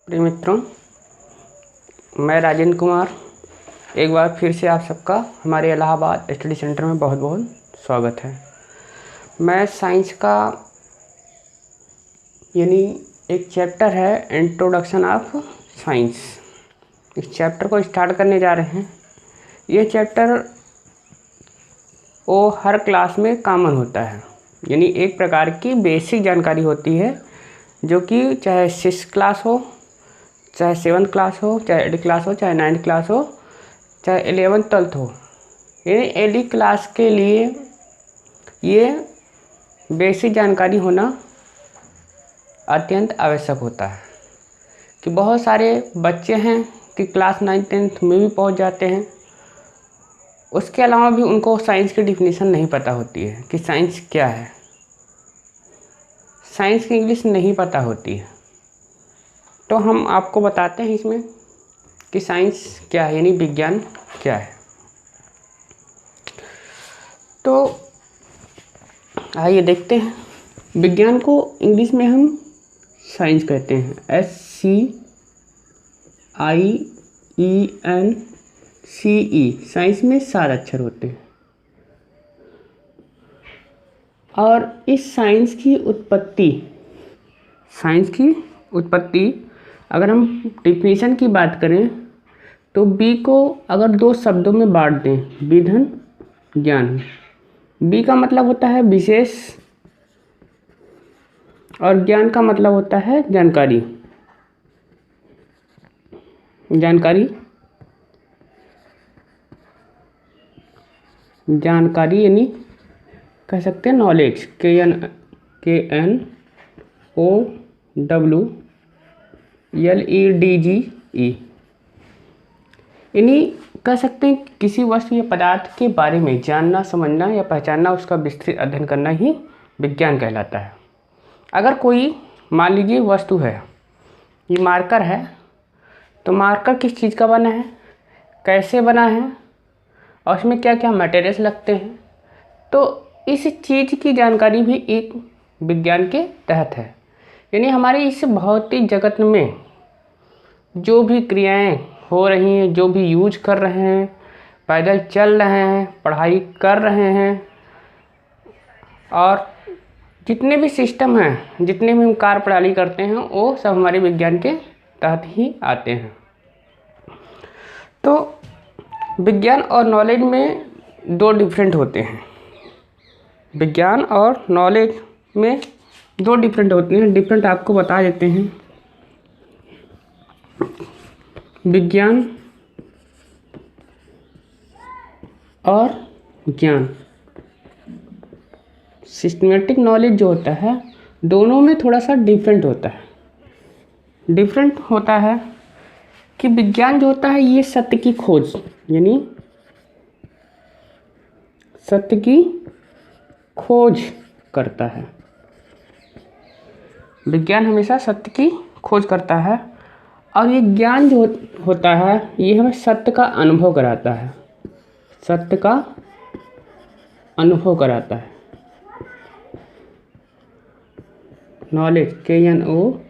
प्रिय मित्रों, मैं राजेंद्र कुमार एक बार फिर से आप सबका हमारे इलाहाबाद स्टडी सेंटर में बहुत बहुत स्वागत है। मैं साइंस का यानी एक चैप्टर है इंट्रोडक्शन ऑफ साइंस, इस चैप्टर को स्टार्ट करने जा रहे हैं। ये चैप्टर वो हर क्लास में कॉमन होता है, यानी एक प्रकार की बेसिक जानकारी होती है जो कि चाहे 6th क्लास हो, चाहे 7th क्लास हो, चाहे 8th क्लास हो, चाहे 9th क्लास हो, चाहे 11th 12th हो, यानी एली क्लास के लिए ये बेसिक जानकारी होना अत्यंत आवश्यक होता है। कि बहुत सारे बच्चे हैं कि क्लास 9th 10th में भी पहुंच जाते हैं, उसके अलावा भी उनको साइंस की डिफिनीशन नहीं पता होती है कि साइंस क्या है। साइंस की इंग्लिश नहीं पता होती है, तो हम आपको बताते हैं इसमें कि साइंस क्या है, यानी विज्ञान क्या है। तो आइए देखते हैं। विज्ञान को इंग्लिश में हम साइंस कहते हैं, SCIENCE। साइंस में 4 अक्षर होते हैं। और इस साइंस की उत्पत्ति अगर हम डिफिनीशन की बात करें तो बी को अगर 2 शब्दों में बांट दें, विधन ज्ञान। बी का मतलब होता है विशेष और ज्ञान का मतलब होता है जानकारी। यानी कह सकते हैं नॉलेज, KNOWLEDGE। यानी कह सकते हैं किसी वस्तु या पदार्थ के बारे में जानना, समझना या पहचानना, उसका विस्तृत अध्ययन करना ही विज्ञान कहलाता है। अगर कोई मान लीजिए वस्तु है, ये मार्कर है, तो मार्कर किस चीज़ का बना है, कैसे बना है और उसमें क्या क्या मटेरियल्स लगते हैं, तो इस चीज़ की जानकारी भी एक विज्ञान के तहत है। यानी हमारे इस भौतिक जगत में जो भी क्रियाएं हो रही हैं, जो भी यूज कर रहे हैं, पैदल चल रहे हैं, पढ़ाई कर रहे हैं, और जितने भी सिस्टम हैं, जितने भी हम कार्य प्रणाली करते हैं, वो सब हमारे विज्ञान के तहत ही आते हैं। तो विज्ञान और नॉलेज में 2 डिफरेंट होते हैं। विज्ञान और नॉलेज में 2 डिफरेंट होते हैं। डिफरेंट आपको बता देते हैं। विज्ञान और ज्ञान, सिस्टमेटिक नॉलेज जो होता है, दोनों में थोड़ा सा डिफरेंट होता है। डिफरेंट होता है कि विज्ञान जो होता है ये सत्य की खोज, यानी सत्य की खोज करता है। विज्ञान हमेशा सत्य की खोज करता है। और ये ज्ञान जो होता है ये हमें सत्य का अनुभव कराता है, सत्य का अनुभव कराता है। नॉलेज, KNOWLEDGE,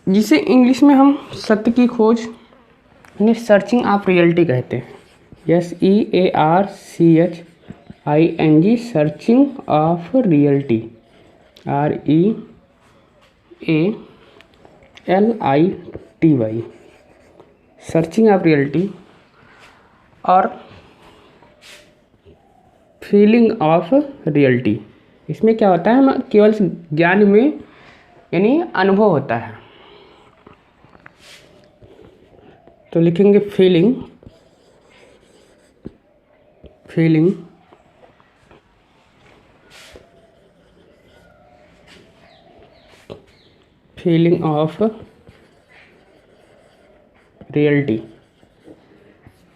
जिसे इंग्लिश में हम सत्य की खोज यानी सर्चिंग ऑफ रियलिटी कहते हैं। SEARCHING, searching of reality, REALITY, searching of reality. और फीलिंग ऑफ रियलिटी, इसमें क्या होता है, हम केवल ज्ञान में यानी अनुभव होता है। तो लिखेंगे फीलिंग ऑफ रियलिटी।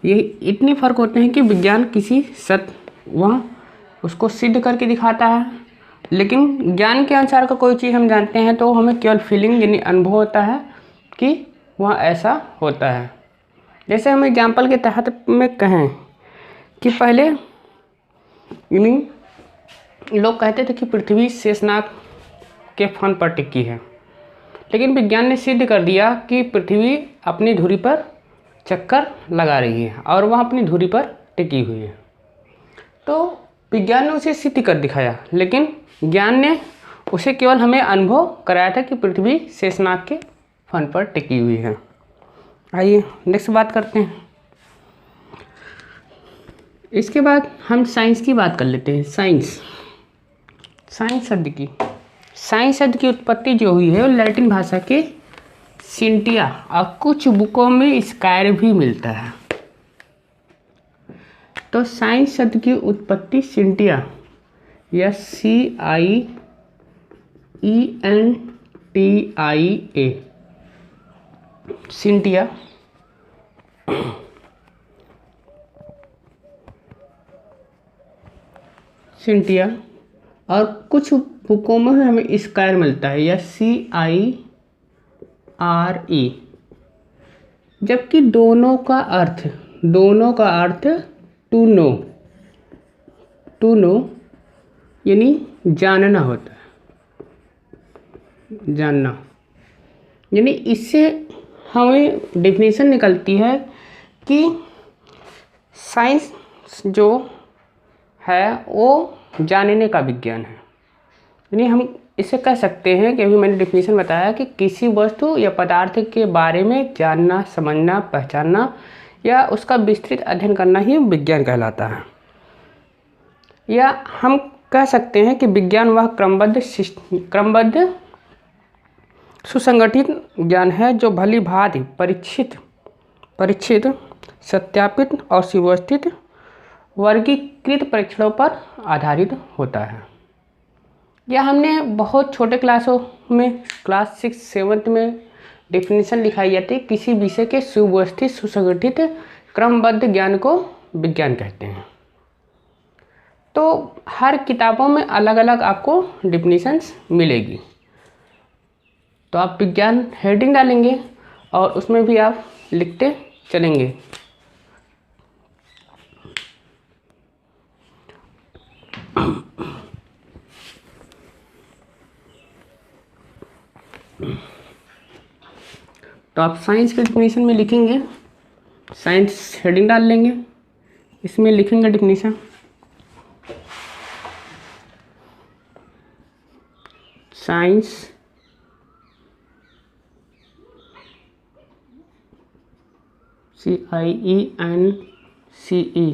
ये इतने फर्क होते हैं कि विज्ञान किसी सत्य वह उसको सिद्ध करके दिखाता है, लेकिन ज्ञान के अनुसार का कोई चीज़ हम जानते हैं तो हमें केवल फीलिंग यानी अनुभव होता है कि वह ऐसा होता है। जैसे हम एग्जाम्पल के तहत में कहें कि पहले यानी लोग कहते थे कि पृथ्वी शेषनाग के फन पर टिकी है, लेकिन विज्ञान ने सिद्ध कर दिया कि पृथ्वी अपनी धुरी पर चक्कर लगा रही है और वह अपनी धुरी पर टिकी हुई है। तो विज्ञान ने उसे सिद्ध कर दिखाया, लेकिन ज्ञान ने उसे केवल हमें अनुभव कराया था कि पृथ्वी शेषनाग के फन पर टिकी हुई है। आइए नेक्स्ट बात करते हैं। इसके बाद हम साइंस की बात कर लेते हैं। साइंस शब्द की उत्पत्ति जो हुई है वो लैटिन भाषा के सिंटिया और कुछ बुकों में स्कायर भी मिलता है। तो साइंस शब्द की उत्पत्ति सिंटिया या CIENTIA सिंटिया और कुछ बुकों में हमें स्कायर मिलता है या CIRE, जबकि दोनों का अर्थ टू नो यानी जानना होता है, जानना। यानी इससे हमें डेफिनेशन निकलती है कि साइंस जो है वो जानने का विज्ञान है। यानी हम इसे कह सकते हैं कि अभी मैंने डेफिनेशन बताया कि किसी वस्तु या पदार्थ के बारे में जानना, समझना, पहचानना या उसका विस्तृत अध्ययन करना ही विज्ञान कहलाता है। या हम कह सकते हैं कि विज्ञान वह क्रमबद्ध सुसंगठित ज्ञान है जो भली भांति परीक्षित, सत्यापित और सुव्यवस्थित वर्गीकृत परीक्षणों पर आधारित होता है। यह हमने बहुत छोटे क्लासों में क्लास 6, 7 में डेफिनेशन लिखाई जाती है। किसी विषय के सुव्यवस्थित, सुसंगठित, क्रमबद्ध ज्ञान को विज्ञान कहते हैं। तो हर किताबों में अलग अलग आपको डेफिनेशंस मिलेगी। तो आप विज्ञान हेडिंग डालेंगे और उसमें भी आप लिखते चलेंगे। तो आप साइंस के डेफिनेशन में लिखेंगे, साइंस हेडिंग डाल लेंगे, इसमें लिखेंगे डेफिनेशन। साइंस CIENCE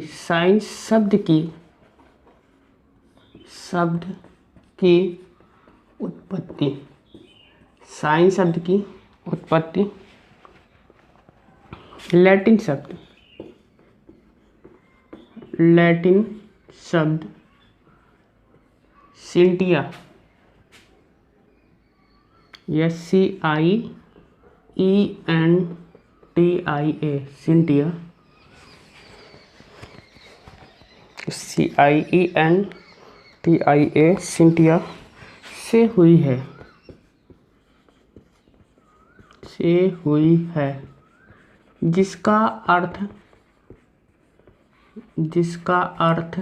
साइंस शब्द की उत्पत्ति। साइंस शब्द की उत्पत्ति लैटिन शब्द सिंटिया या CIENTIA सिंटिया से हुई है, जिसका अर्थ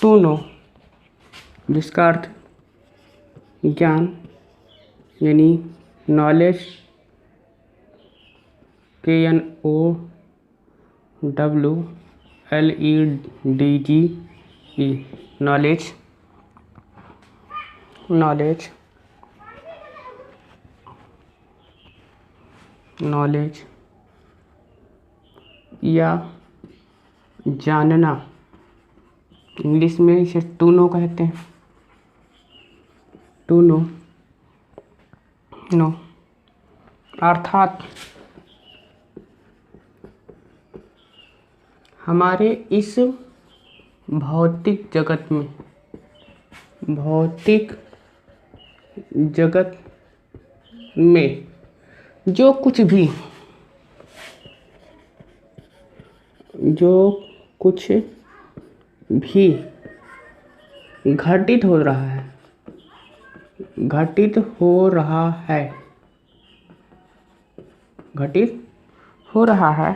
टू नो, जिसका अर्थ ज्ञान यानी नॉलेज, KNOWLEDGE नॉलेज या जानना। इंग्लिश में इसे टू नो कहते हैं। टू नो अर्थात हमारे इस भौतिक जगत में जो कुछ भी घटित हो रहा है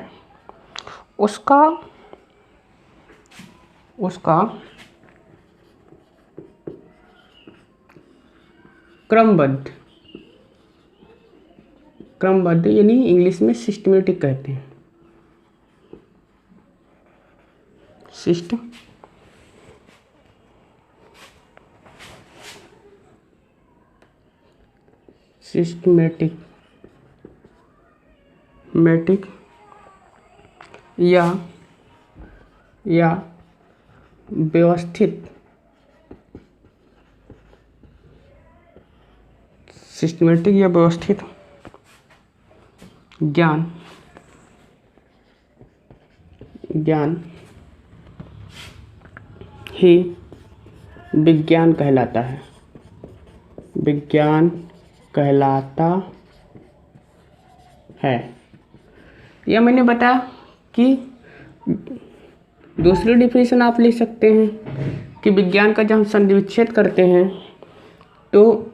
उसका क्रमबद्ध, क्रमबद्ध यानी इंग्लिश में सिस्टमेटिक कहते हैं। सिस्टमेटिक या व्यवस्थित, सिस्टमेटिक या व्यवस्थित ज्ञान ही विज्ञान कहलाता है। विज्ञान कहलाता है। यह मैंने बताया कि दूसरी डिफिनेशन आप लिख सकते हैं कि विज्ञान का जब हम संधिविच्छेद करते हैं तो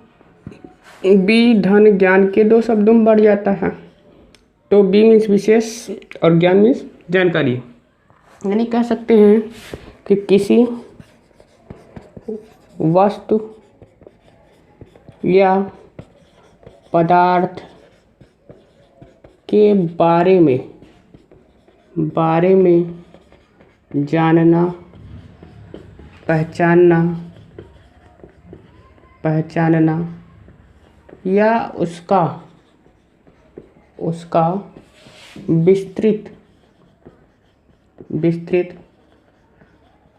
बी धन ज्ञान के दो शब्दों में बढ़ जाता है। तो बी मीन्स विशेष और ज्ञान मीन्स जानकारी। यानी कह सकते हैं कि किसी वस्तु या पदार्थ के बारे में जानना, पहचानना या उसका विस्तृत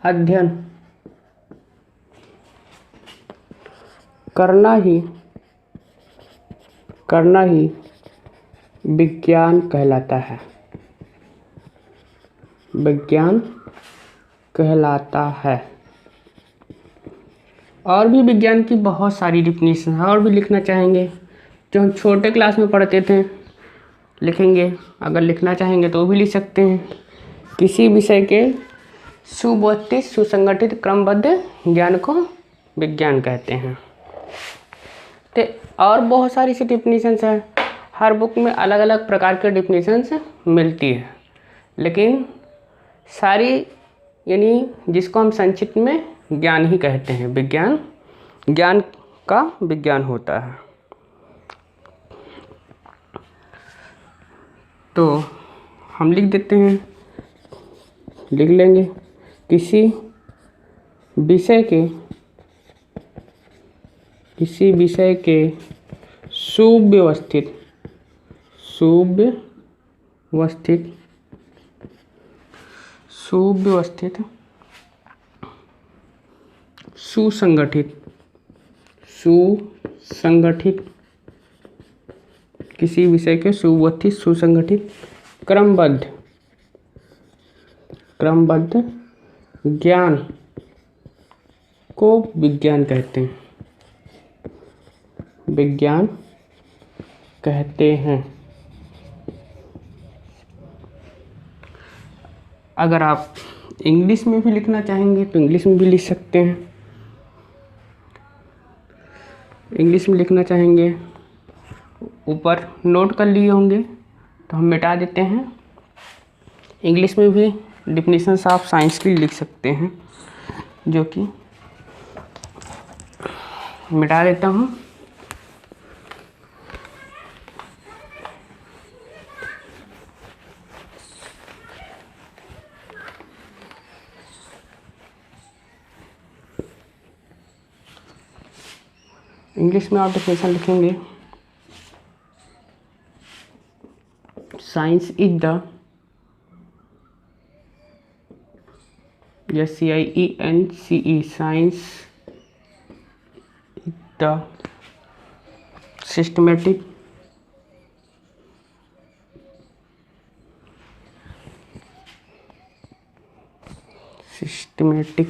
अध्ययन करना ही विज्ञान कहलाता है। विज्ञान कहलाता है। और भी विज्ञान की बहुत सारी डिफिनीशन है, और भी लिखना चाहेंगे जो हम छोटे क्लास में पढ़ते थे लिखेंगे। अगर लिखना चाहेंगे तो भी लिख सकते हैं। किसी विषय के सुव्यवस्थित, सुसंगठित, क्रमबद्ध ज्ञान को विज्ञान कहते हैं। तो और बहुत सारी सी डिफिनीशंस है। हर बुक में अलग अलग प्रकार के डिफिनीशंस मिलती है, लेकिन सारी यानी जिसको हम संक्षिप्त में ज्ञान ही कहते हैं। विज्ञान, ज्ञान का विज्ञान होता है। तो हम लिख देते हैं, लिख लेंगे किसी विषय के सुव्यवस्थित, सुसंगठित, किसी विषय के सुव्यवस्थित, सुसंगठित, क्रमबद्ध ज्ञान को विज्ञान कहते हैं। विज्ञान कहते हैं। अगर आप इंग्लिश में भी लिखना चाहेंगे तो इंग्लिश में भी लिख सकते हैं। इंग्लिश में लिखना चाहेंगे, ऊपर नोट कर लिए होंगे तो हम मिटा देते हैं। इंग्लिश में भी डिफिनीशंस आप साइंस की लिख सकते हैं, जो कि मिटा देता हूँ। इंग्लिश में आप डेफिनेशन लिखेंगे, science is the, SCIENCE, science is the systematic systematic,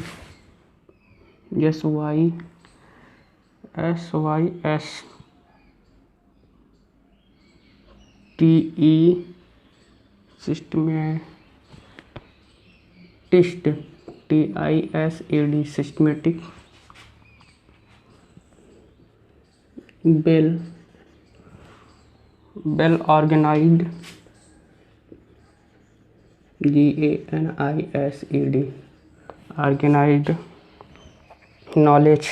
well organized, GANISED, organized knowledge,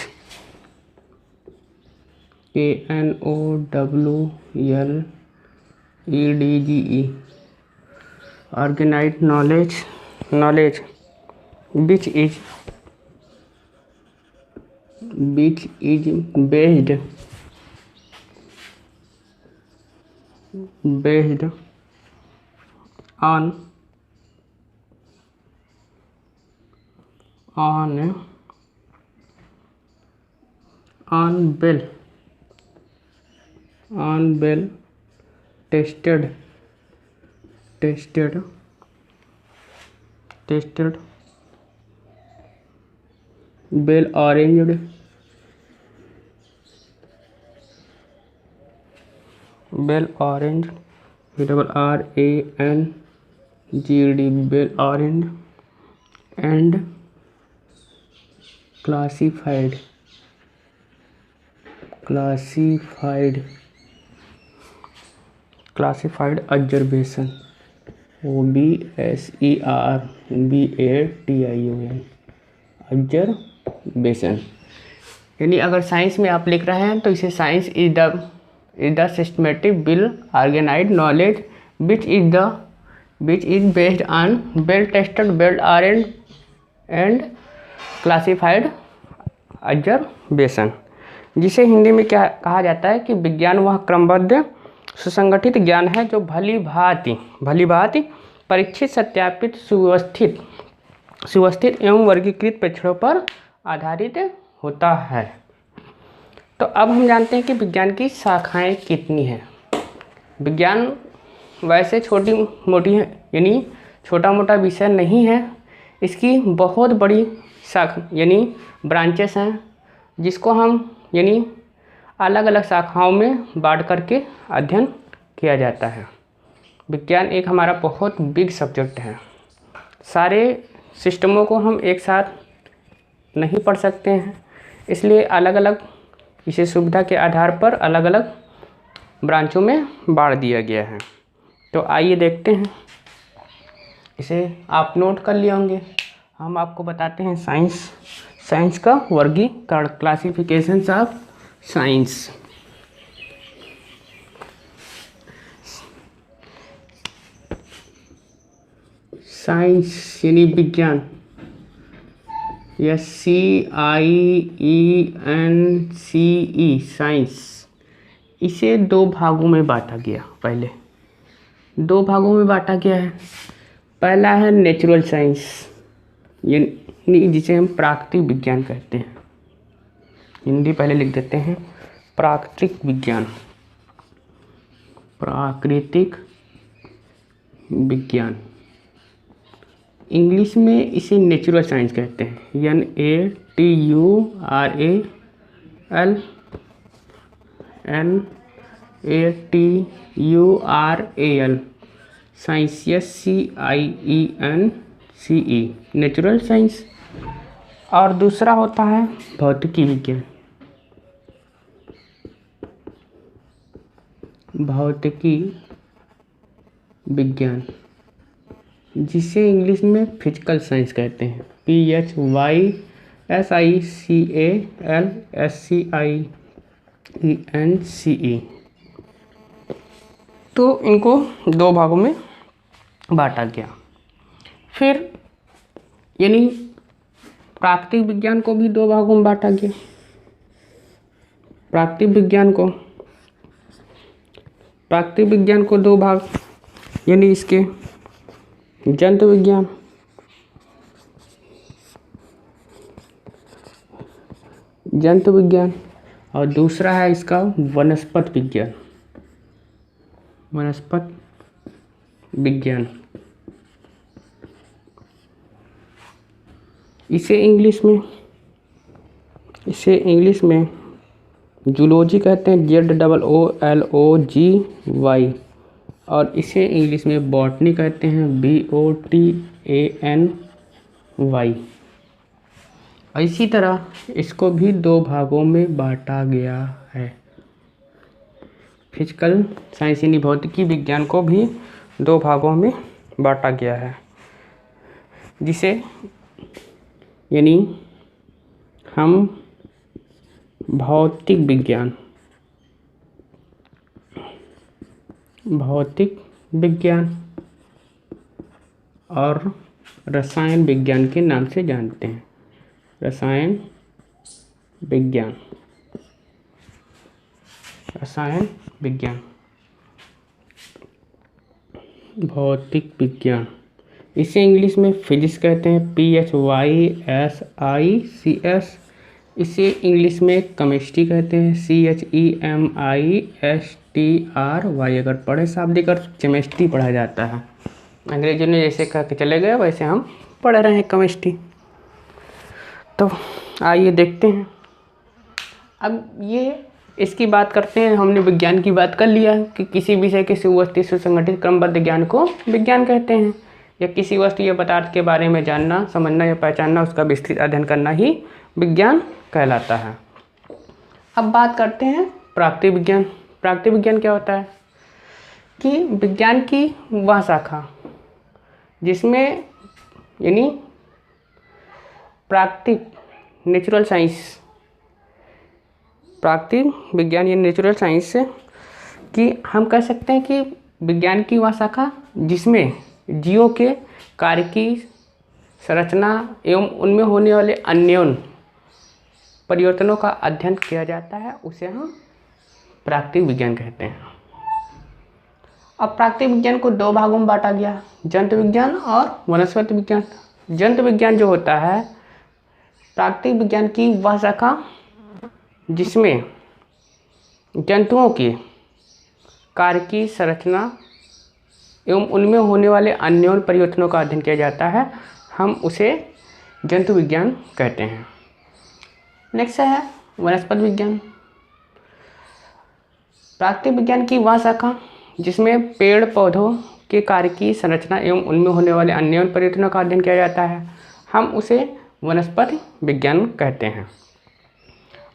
KNOWLEDGE organized knowledge which is based on well tested well arranged and classified observation OBSERBATION observation. यानी अगर science में आप लिख रहे हैं तो इसे science is the systematic well organised knowledge which is based on well tested well arranged and classified observation, जिसे हिंदी में क्या कहा जाता है कि विज्ञान वह क्रमबद्ध सुसंगठित ज्ञान है जो भली भांति परीक्षित, सत्यापित, सुव्यवस्थित एवं वर्गीकृत परीक्षणों पर आधारित होता है। तो अब हम जानते हैं कि विज्ञान की शाखाएं कितनी हैं। विज्ञान वैसे छोटी मोटी है, यानी छोटा मोटा विषय नहीं है, इसकी बहुत बड़ी शाखा यानी ब्रांचेस हैं, जिसको हम यानी अलग अलग शाखाओं में बांट करके अध्ययन किया जाता है। विज्ञान एक हमारा बहुत बिग सब्जेक्ट है। सारे सिस्टमों को हम एक साथ नहीं पढ़ सकते हैं, इसलिए अलग अलग इसे सुविधा के आधार पर अलग अलग ब्रांचों में बांट दिया गया है। तो आइए देखते हैं, इसे आप नोट कर लिए होंगे। हम आपको बताते हैं साइंस का वर्गीकरण, क्लासिफिकेशंस ऑफ साइंस। साइंस यानी विज्ञान, SCIENCE साइंस, इसे दो भागों में बांटा गया। पहले दो भागों में बांटा गया है। पहला है नेचुरल साइंस, यानी जिसे हम प्राकृतिक विज्ञान कहते हैं। हिंदी पहले लिख देते हैं, प्राकृतिक विज्ञान। इंग्लिश में इसे नेचुरल साइंस कहते हैं, NATURAL science, SCIENCE natural science. और दूसरा होता है भौतिकी विज्ञान, जिसे इंग्लिश में फिजिकल साइंस कहते हैं, PHYSICALSCIENCE। तो इनको दो भागों में बांटा गया। फिर यानी प्राकृतिक विज्ञान को भी दो भागों में बांटा गया। प्राकृतिक विज्ञान को दो भाग, यानी इसके जंतु विज्ञान और दूसरा है इसका वनस्पति विज्ञान। इसे इंग्लिश में जूलॉजी कहते हैं, ZOOLOGY। और इसे इंग्लिश में बॉटनी कहते हैं, BOTANY। इसी तरह इसको भी दो भागों में बांटा गया है। फिजिकल साइंस यानी भौतिकी विज्ञान को भी दो भागों में बांटा गया है, जिसे यानी हम भौतिक विज्ञान भौतिक विज्ञान और रसायन विज्ञान के नाम से जानते हैं। रसायन विज्ञान, रसायन विज्ञान, भौतिक विज्ञान, इसे इंग्लिश में फिजिक्स कहते हैं, PHYSICS। इसे इंग्लिश में केमिस्ट्री कहते हैं, CHEMISTRY। अगर पढ़े शाब्दिक अर्थ केमिस्ट्री पढ़ा जाता है। अंग्रेजों ने जैसे कह के चले गए वैसे हम पढ़ रहे हैं केमिस्ट्री। तो आइए देखते हैं। अब ये इसकी बात करते हैं। हमने विज्ञान की बात कर लिया कि किसी विषय के सुव्यवस्थित सुसंगठित क्रमबद्ध ज्ञान को विज्ञान कहते हैं, या किसी वस्तु या पदार्थ के बारे में जानना, समझना या पहचानना, उसका विस्तृत अध्ययन करना ही विज्ञान कहलाता है। अब बात करते हैं प्राकृतिक विज्ञान। प्राकृतिक विज्ञान क्या होता है कि विज्ञान की वह शाखा जिसमें यानी प्राकृतिक नेचुरल साइंस, प्राकृतिक विज्ञान या नेचुरल साइंस कि हम कह सकते हैं कि विज्ञान की वह शाखा जिसमें जीवों के कार्य की संरचना एवं उनमें होने वाले अन्योन्य परिवर्तनों का अध्ययन किया जाता है, उसे हम प्राकृतिक विज्ञान कहते हैं। अब प्राकृतिक विज्ञान को दो भागों में बांटा गया, जंतु विज्ञान और वनस्पति विज्ञान। जंतु विज्ञान जो होता है प्राकृतिक विज्ञान की वह शाखा जिसमें जंतुओं के कार्य की संरचना एवं उनमें होने वाले अन्योन्य परिवर्तनों का अध्ययन किया जाता है, हम उसे जंतु विज्ञान कहते हैं। नेक्स्ट है वनस्पति विज्ञान। प्राकृतिक विज्ञान की वह शाखा जिसमें पेड़ पौधों के कार्य की संरचना एवं उनमें होने वाले अन्योन्य परिवर्तनों का अध्ययन किया जाता है, हम उसे वनस्पति विज्ञान कहते हैं।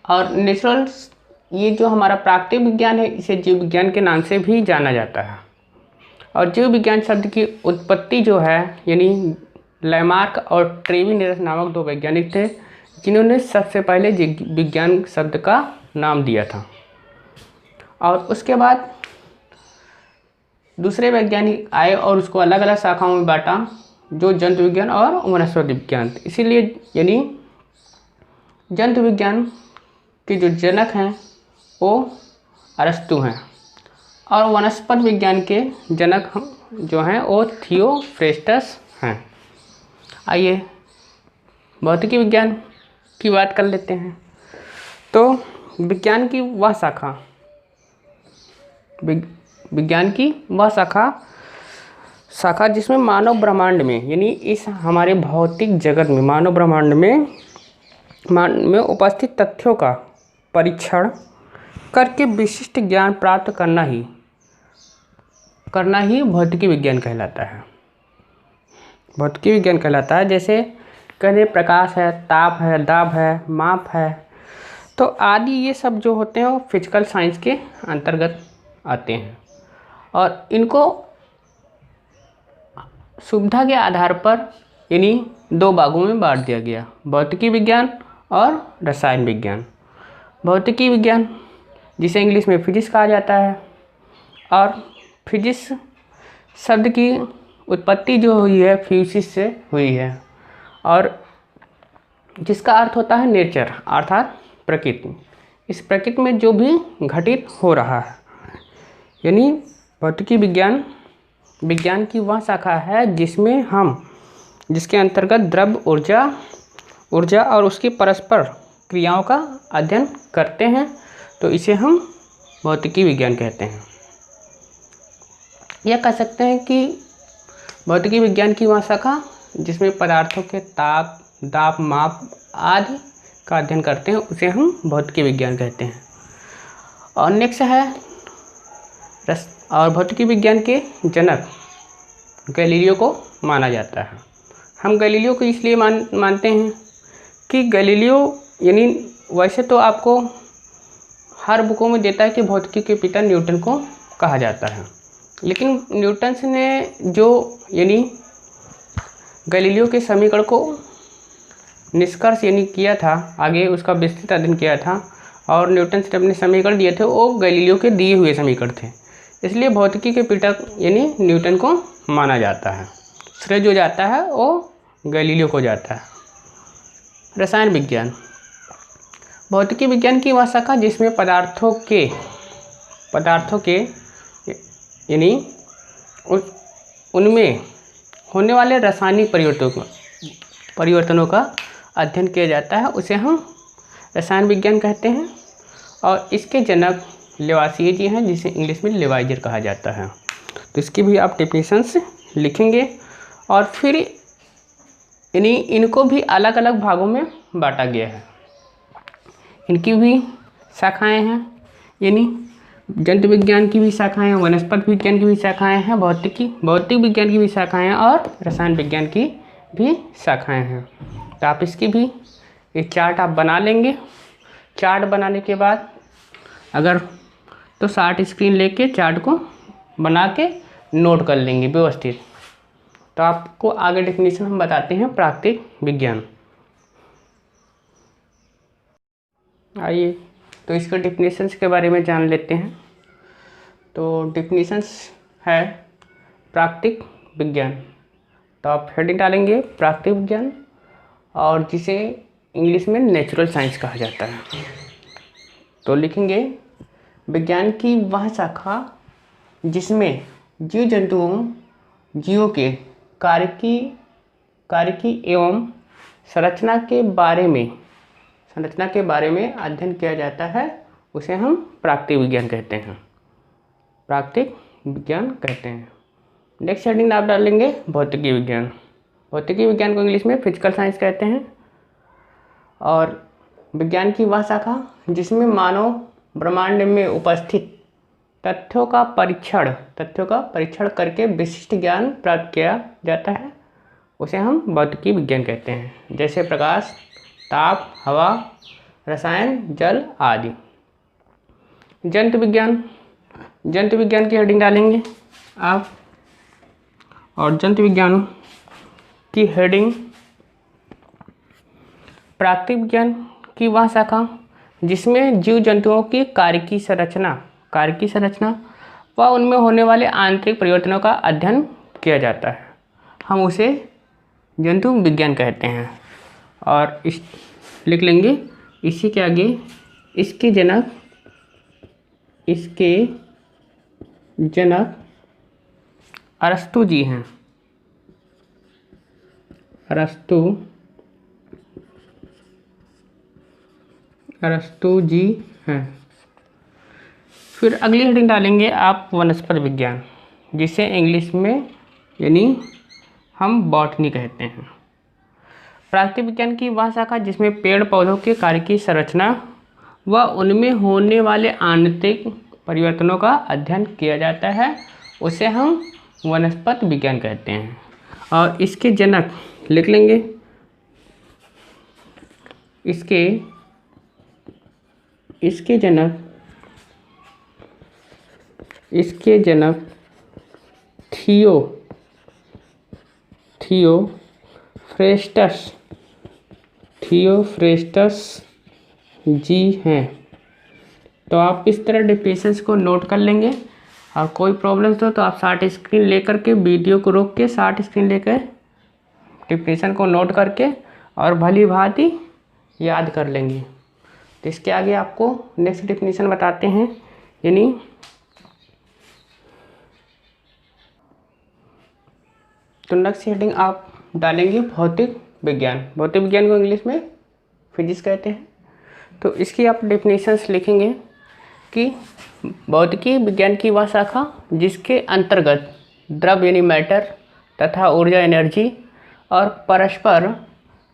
और नेचुरल, ये जो हमारा प्राकृतिक विज्ञान है इसे जीव विज्ञान के नाम से भी जाना जाता है। और जीव विज्ञान शब्द की उत्पत्ति जो है यानी लैमार्क और ट्रेविनियस नामक दो वैज्ञानिक थे जिन्होंने सबसे पहले जीव विज्ञान शब्द का नाम दिया था। और उसके बाद दूसरे वैज्ञानिक आए और उसको अलग अलग शाखाओं में बांटा, जो जंतु विज्ञान और वनस्पति विज्ञान। इसीलिए यानी जंतु विज्ञान के जो जनक हैं वो अरस्तु हैं और वनस्पति विज्ञान के जनक जो हैं वो थियोफ्रेस्टस हैं। आइए भौतिकी विज्ञान की बात कर लेते हैं। तो विज्ञान की वह शाखा, विज्ञान की वह शाखा जिसमें मानव ब्रह्मांड में यानी इस हमारे भौतिक जगत में मानव ब्रह्मांड में उपस्थित तथ्यों का परीक्षण करके विशिष्ट ज्ञान प्राप्त करना ही भौतिकी विज्ञान कहलाता है। भौतिकी विज्ञान कहलाता है। जैसे कहते प्रकाश है, ताप है, दाब है, माप है, तो आदि ये सब जो होते हैं वो फिजिकल साइंस के अंतर्गत आते हैं और इनको सुविधा के आधार पर यानी दो भागों में बांट दिया गया, भौतिकी विज्ञान और रसायन विज्ञान। भौतिकी विज्ञान जिसे इंग्लिश में फिजिक्स कहा जाता है, और फिजिक्स शब्द की उत्पत्ति जो हुई है फ्यूसिस से हुई है और जिसका अर्थ होता है नेचर अर्थात प्रकृति। इस प्रकृति में जो भी घटित हो रहा है, यानी भौतिकी विज्ञान की वह शाखा है जिसके अंतर्गत द्रव्य, ऊर्जा और उसकी परस्पर क्रियाओं का अध्ययन करते हैं, तो इसे हम भौतिकी विज्ञान कहते हैं। यह कह सकते हैं कि भौतिकी विज्ञान की वह शाखा जिसमें पदार्थों के ताप, दाब, माप आदि का अध्ययन करते हैं, उसे हम भौतिकी विज्ञान कहते हैं। और नेक्स्ट है और भौतिकी विज्ञान के जनक गैलीलियो को माना जाता है। हम गैलीलियो को इसलिए मानते हैं कि गैलीलियो यानी वैसे तो आपको हर बुकों में देता है कि भौतिकी के पिता न्यूटन को कहा जाता है, लेकिन न्यूटन ने जो यानी गैलीलियो के समीकरण को निष्कर्ष यानी किया था, आगे उसका विस्तृत अध्ययन किया था और न्यूटन से अपने समीकरण दिए थे वो गैलीलियो के दिए हुए समीकरण थे। इसलिए भौतिकी के पिता यानी न्यूटन को माना जाता है। श्रेय जो जाता है वो गैलीलियो को जाता है। रसायन विज्ञान, भौतिकी विज्ञान की वह शाखा जिसमें पदार्थों के यानी उनमें होने वाले रासायनिक परिवर्तनों का अध्ययन किया जाता है, उसे हम रसायन विज्ञान कहते हैं। और इसके जनक लेवासिए जी हैं, जिसे इंग्लिश में लेवाइजर कहा जाता है। तो इसकी भी आप डेफिनेशंस लिखेंगे। और फिर इनको भी अलग अलग भागों में बांटा गया है। इनकी भी शाखाएं हैं, यानी जंतु विज्ञान की भी शाखाएं हैं, वनस्पति विज्ञान की भी शाखाएं हैं, भौतिक विज्ञान की भी शाखाएं हैं और रसायन विज्ञान की भी शाखाएं हैं। तो आप इसकी भी एक चार्ट आप बना लेंगे। चार्ट बनाने के बाद अगर तो शार्ट स्क्रीन लेके चार्ट को बना के नोट कर लेंगे व्यवस्थित। तो आपको आगे डेफिनेशन हम बताते हैं प्राकृतिक विज्ञान। आइए तो इसके डेफिनेशंस के बारे में जान लेते हैं। तो डेफिनेशंस है प्राकृतिक विज्ञान। तो आप हेडिंग डालेंगे प्राकृतिक विज्ञान, और जिसे इंग्लिश में नेचुरल साइंस कहा जाता है। तो लिखेंगे विज्ञान की वह शाखा जिसमें जीव जंतुओं जीवों के कार्यकी एवं संरचना के बारे में अध्ययन किया जाता है, उसे हम प्राकृतिक विज्ञान कहते हैं। प्राकृतिक विज्ञान कहते हैं। नेक्स्ट हेडिंग आप डालेंगे भौतिकी विज्ञान। भौतिकी विज्ञान को इंग्लिश में फिजिकल साइंस कहते हैं। और विज्ञान की वह शाखा जिसमें मानव ब्रह्मांड में उपस्थित तथ्यों का परीक्षण करके विशिष्ट ज्ञान प्राप्त किया जाता है, उसे हम भौतिकी विज्ञान कहते हैं। जैसे प्रकाश, ताप, हवा, रसायन, जल आदि। जंतु विज्ञान की हेडिंग डालेंगे आप। और जंतु विज्ञान की हेडिंग प्राकृतिक विज्ञान की वह शाखा जिसमें जीव जंतुओं की कार्यकी संरचना व उनमें होने वाले आंतरिक परिवर्तनों का अध्ययन किया जाता है, हम उसे जंतु विज्ञान कहते हैं। और इस लिख लेंगे इसी के आगे इसके जनक अरस्तु जी हैं। अरस्तु जी हैं। फिर अगली हेडिंग डालेंगे आप वनस्पति विज्ञान, जिसे इंग्लिश में यानी हम बॉटनी कहते हैं। प्राकृतिक विज्ञान की वह शाखा जिसमें पेड़ पौधों के कार्य की संरचना व उनमें होने वाले आंतरिक परिवर्तनों का अध्ययन किया जाता है, उसे हम वनस्पति विज्ञान कहते हैं। और इसके जनक लिख लेंगे इसके जनक थियोफ्रेस्टस जी हैं। तो आप इस तरह डेफिनेशंस को नोट कर लेंगे। और कोई प्रॉब्लम्स हो तो आप शार्ट स्क्रीन लेकर के वीडियो को रोक के शार्ट स्क्रीन लेकर डेफिनेशन को नोट करके और भली भांति याद कर लेंगे। तो इसके आगे आपको नेक्स्ट डेफिनेशन बताते हैं, यानी तो नेक्स्ट हेडिंग आप डालेंगे भौतिक विज्ञान। भौतिक विज्ञान को इंग्लिश में फिजिक्स कहते हैं। तो इसकी आप डेफिनेशंस लिखेंगे कि भौतिकी विज्ञान की वह शाखा जिसके अंतर्गत द्रव्य यानी मैटर तथा ऊर्जा एनर्जी और परस्पर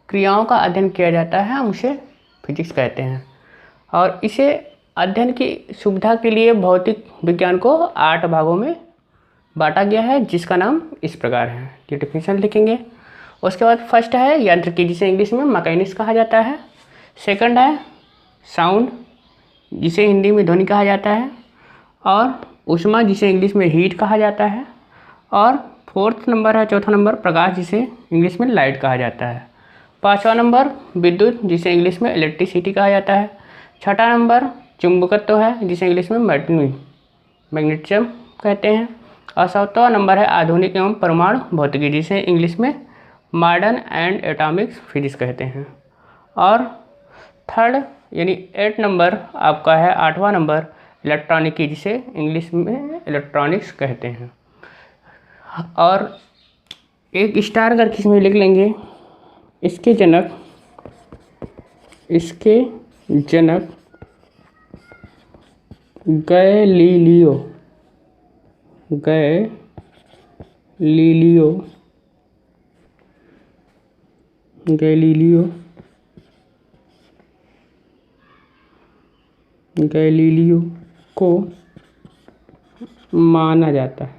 क्रियाओं का अध्ययन किया जाता है, हम उसे फिजिक्स कहते हैं। और इसे अध्ययन की सुविधा के लिए भौतिक विज्ञान को 8 भागों में बांटा गया है, जिसका नाम इस प्रकार है। ये डेफिनेशन लिखेंगे। उसके बाद फर्स्ट है यांत्रिकी, जिसे इंग्लिश में मैकेनिक्स कहा जाता है। सेकंड है साउंड, जिसे हिंदी में ध्वनि कहा जाता है। और ऊष्मा, जिसे इंग्लिश में हीट कहा जाता है। और चौथा नंबर प्रकाश, जिसे इंग्लिश में लाइट कहा जाता है। 5वां नंबर विद्युत, जिसे इंग्लिश में इलेक्ट्रिसिटी कहा जाता है। 6ठा नंबर चुंबकत्व है, जिसे इंग्लिश में मैग्नेटिज्म कहते हैं। और 7वां नंबर है आधुनिक एवं परमाणु भौतिकी, जिसे इंग्लिश में मॉडर्न एंड एटॉमिक फिजिक्स कहते हैं। और थर्ड यानी 8 नंबर आपका है 8वां नंबर इलेक्ट्रॉनिकी, जिसे इंग्लिश में इलेक्ट्रॉनिक्स कहते हैं। और एक स्टार करके इसमें लिख लेंगे, इसके जनक गैलीलियो को माना जाता है,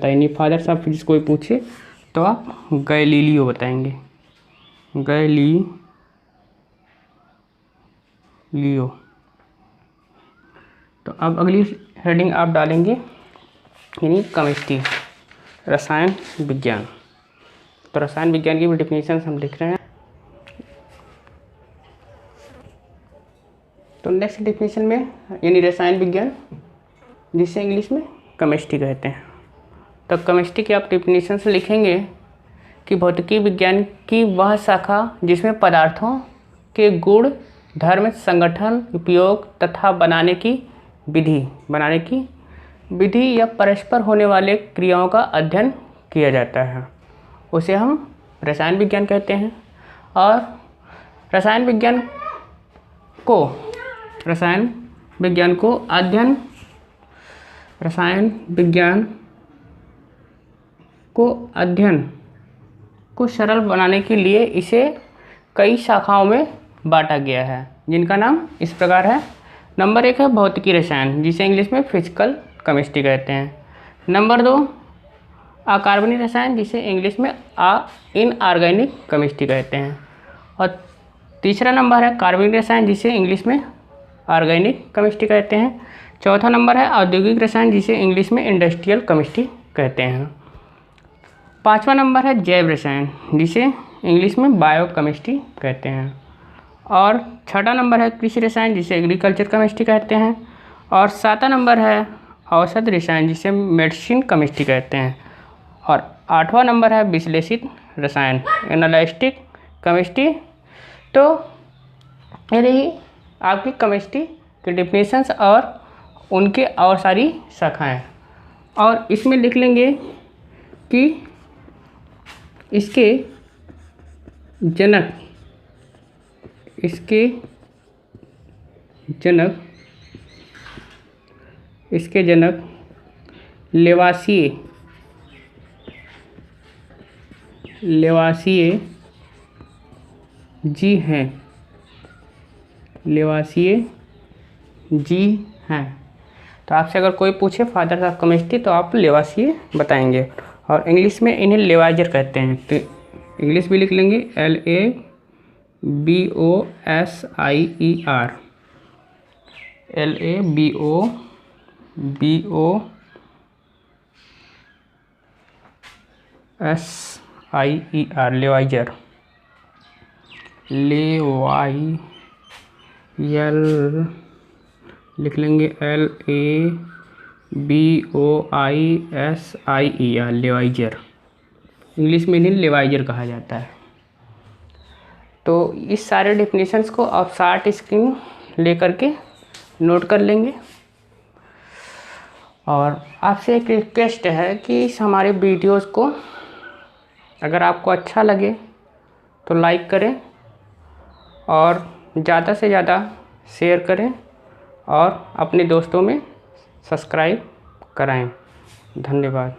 यानी फादर साहब फिजिक्स कोई पूछे तो आप गैलीलियो बताएंगे, गैलीलियो। तो अब अगली हेडिंग आप डालेंगे यानी केमिस्ट्री, रसायन विज्ञान। तो रसायन विज्ञान की भी डिफिनेशन हम लिख रहे हैं। तो नेक्स्ट डिफिनेशन में यानी रसायन विज्ञान, जिसे इंग्लिश में केमिस्ट्री कहते हैं। तो केमिस्ट्री की आप डिफिनेशन से लिखेंगे कि भौतिकी विज्ञान की वह शाखा जिसमें पदार्थों के गुण, धर्म, संगठन, उपयोग तथा बनाने की विधि या परस्पर होने वाले क्रियाओं का अध्ययन किया जाता है, उसे हम रसायन विज्ञान कहते हैं। और रसायन विज्ञान को सरल बनाने के लिए इसे कई शाखाओं में बांटा गया है, जिनका नाम इस प्रकार है। नंबर 1 है भौतिकी रसायन, जिसे इंग्लिश में फिजिकल केमिस्ट्री कहते हैं। नंबर 2 अकार्बनिक रसायन, जिसे इंग्लिश में इनऑर्गेनिक केमिस्ट्री कहते हैं। और तीसरा नंबर है कार्बनिक रसायन, जिसे इंग्लिश में ऑर्गेनिक केमिस्ट्री कहते हैं। चौथा नंबर है औद्योगिक रसायन, जिसे इंग्लिश में इंडस्ट्रियल केमिस्ट्री कहते हैं। 5वां नंबर है जैव रसायन, जिसे इंग्लिश में बायोकेमिस्ट्री कहते हैं। और 6वां नंबर है कृषि रसायन, जिसे एग्रीकल्चर केमिस्ट्री कहते हैं। और 7वां नंबर है औषध रसायन, जिसे मेडिसिन केमिस्ट्री कहते हैं। और 8वां नंबर है विश्लेषित रसायन, एनालिटिक केमिस्ट्री। तो ये रही आपकी केमिस्ट्री के डिफिनेशंस और उनके और सारी शाखाएं। और इसमें लिख लेंगे कि इसके जनक लेवासिए जी हैं। तो आपसे अगर कोई पूछे फादर ऑफ केमिस्ट्री तो आप लेवासिए बताएंगे। और इंग्लिश में इन्हें लेवाइजर कहते हैं। तो इंग्लिश भी लिख लेंगे LABOSIER लेवाइजर। लिख लेंगे LABOISIER लेवाइजर। इंग्लिश में इन्हें लेवाइजर कहा जाता है। तो इस सारे डेफिनेशंस को आप शार्ट स्क्रीन लेकर के नोट कर लेंगे। और आपसे एक रिक्वेस्ट है कि इस हमारे वीडियोस को अगर आपको अच्छा लगे तो लाइक करें और ज़्यादा से ज़्यादा शेयर करें और अपने दोस्तों में सब्सक्राइब कराएं। धन्यवाद।